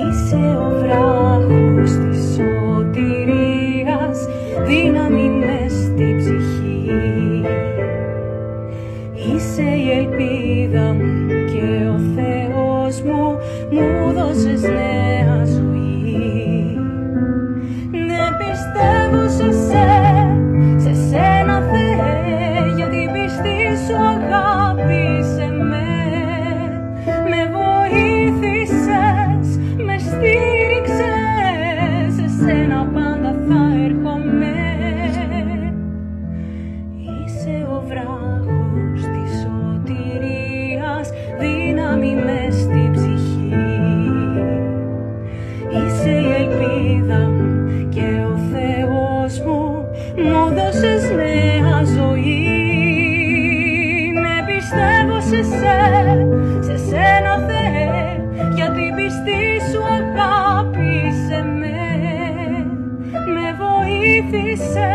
Είσαι ο βράχος της σωτηρίας, δύναμη μες στη ψυχή. Είσαι η ελπίδα μου και ο Θεός μου, μου δώσες νέα ζωή. Δεν πιστεύω σε σένα Θεέ, για την πίστη σου αγάπησε με. Με βοήθησες, με στήριξες, σε σένα πάντα θα έρχομαι. Είσαι ο βράχος της σωτηρίας, δύναμη μες στη ψυχή. Είσαι η ελπίδα μου και ο Θεός μου, μου δώσες νέα ζωή. Ναι, πιστεύω σε σένα Θεέ, για την πίστη σου αγάπησε με. Με βοήθησες,